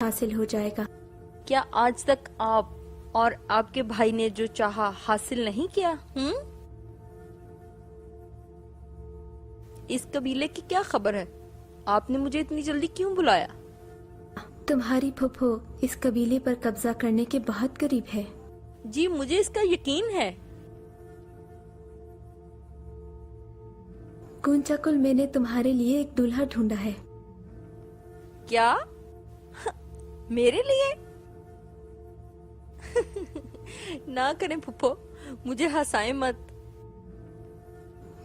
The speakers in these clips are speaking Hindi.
हासिल हो जाएगा। क्या आज तक आप और आपके भाई ने जो चाहा हासिल नहीं किया? इस कबीले की क्या खबर है? आपने मुझे इतनी जल्दी क्यों बुलाया? तुम्हारी फुफो इस कबीले पर कब्जा करने के बहुत करीब है। जी मुझे इसका यकीन है। कुंचाकुल, मैंने तुम्हारे लिए एक दूल्हा ढूंढा है। क्या? मेरे लिए? ना करें फुफो, मुझे हंसाए मत।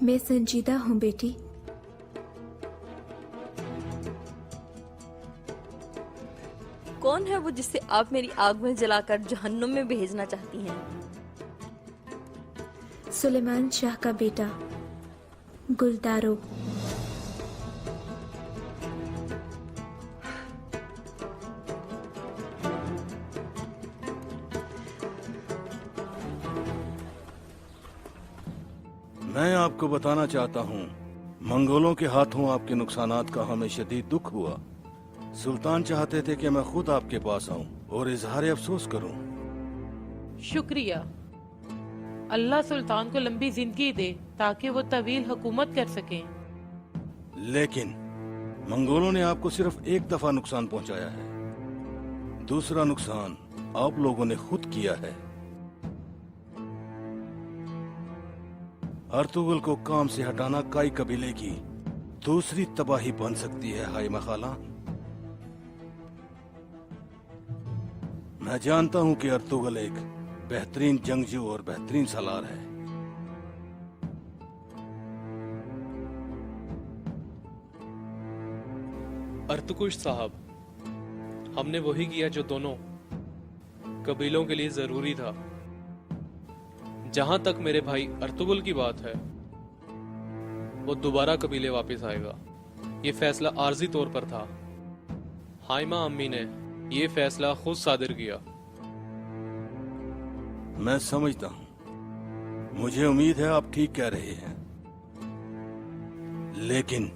मैं संजीदा हूँ बेटी। कौन है वो जिसे आप मेरी आग में जलाकर जहन्नुम में भेजना चाहती हैं? सुलेमान शाह का बेटा गुलदारो। मैं आपको बताना चाहता हूँ, मंगोलों के हाथों आपके नुकसानात का हमें शदीद दुख हुआ। सुल्तान चाहते थे कि मैं खुद आपके पास आऊं और इजहार अफसोस करूं। शुक्रिया। अल्लाह सुल्तान को लंबी जिंदगी दे ताकि वो तवील हुकूमत कर सकें। लेकिन मंगोलों ने आपको सिर्फ एक दफा नुकसान पहुंचाया है, दूसरा नुकसान आप लोगों ने खुद किया है। अर्तुगल को काम से हटाना काई कबीले की दूसरी तबाही बन सकती है। हाइमा खाला, मैं जानता हूं कि अर्तुगल एक बेहतरीन जंगजू और बेहतरीन सलार है। अर्तुकुश साहब, हमने वही किया जो दोनों कबीलों के लिए जरूरी था। जहां तक मेरे भाई अर्तुगल की बात है, वो दोबारा कबीले वापस आएगा। ये फैसला आर्जी तौर पर था। हाइमा अम्मी ने ये फैसला खुद सादिर किया। मैं समझता हूं, मुझे उम्मीद है आप ठीक कह रहे हैं। लेकिन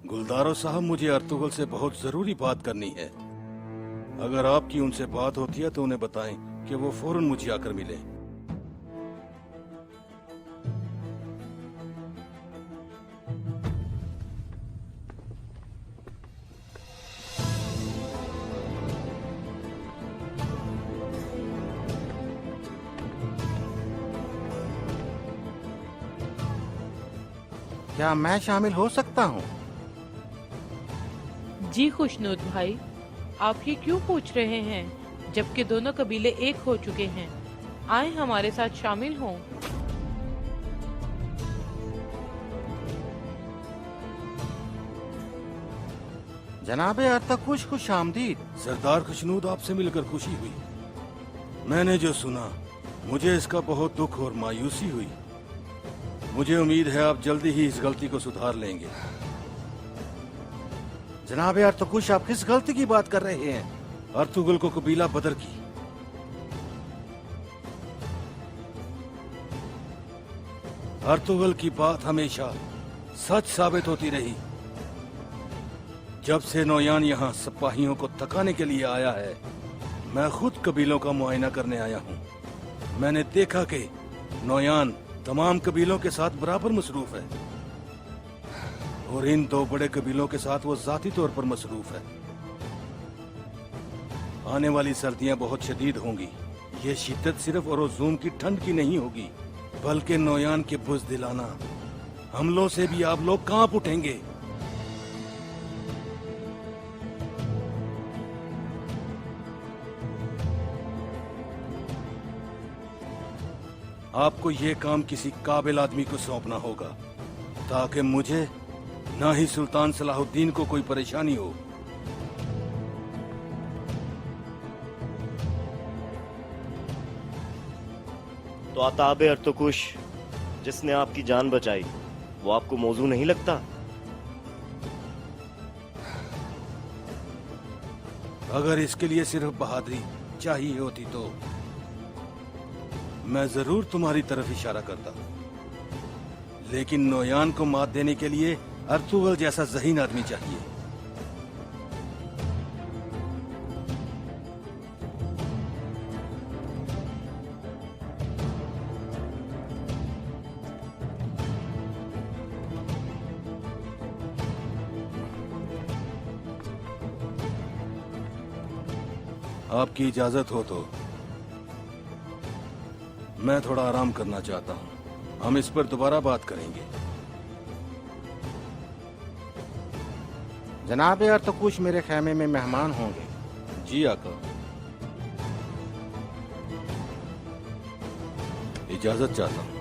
गुलदारो साहब, मुझे अर्तुगल से बहुत जरूरी बात करनी है। अगर आपकी उनसे बात होती है तो उन्हें बताएं कि वो फौरन मुझे आकर मिले। क्या मैं शामिल हो सकता हूँ? जी खुशनूद भाई, आप ये क्यों पूछ रहे हैं जबकि दोनों कबीले एक हो चुके हैं? आए हमारे साथ शामिल हों। जनाबे अर्तकुश, खुश आमदीद। सरदार खुशनूद, आपसे मिलकर खुशी हुई। मैंने जो सुना, मुझे इसका बहुत दुख और मायूसी हुई। मुझे उम्मीद है आप जल्दी ही इस गलती को सुधार लेंगे। जनाबे अर्तकुश, आप किस गलती की बात कर रहे हैं? अर्तुगल को कबीला बदर की अर्तुगल की बात हमेशा सच साबित होती रही। जब से नौयान यहाँ सिपाहियों को थकाने के लिए आया है, मैं खुद कबीलों का मुआयना करने आया हूँ। मैंने देखा कि नौयान तमाम कबीलों के साथ बराबर मसरूफ है और इन दो बड़े कबीलों के साथ वो जाती तौर पर मसरूफ है। आने वाली सर्दियां बहुत शदीद होंगी। ये शिद्दत सिर्फ ओरोज़ूम की ठंड की नहीं होगी, बल्कि नौयान के बुज़दिलाना हमलों से भी आप लोग कांप उठेंगे। आपको ये काम किसी काबिल आदमी को सौंपना होगा ताकि मुझे ना ही सुल्तान सलाहुद्दीन को कोई परेशानी हो। तो आताब अर्तुकुश, जिसने आपकी जान बचाई, वो आपको मौजू नहीं लगता? अगर इसके लिए सिर्फ बहादुरी चाहिए होती तो मैं जरूर तुम्हारी तरफ इशारा करता, लेकिन नौयान को मात देने के लिए अर्तुगल जैसा ज़हीन आदमी चाहिए। आपकी इजाजत हो तो मैं थोड़ा आराम करना चाहता हूँ। हम इस पर दोबारा बात करेंगे। जनाब अर्तकुश मेरे खेमे में मेहमान होंगे। जी आका, इजाजत चाहता हूँ।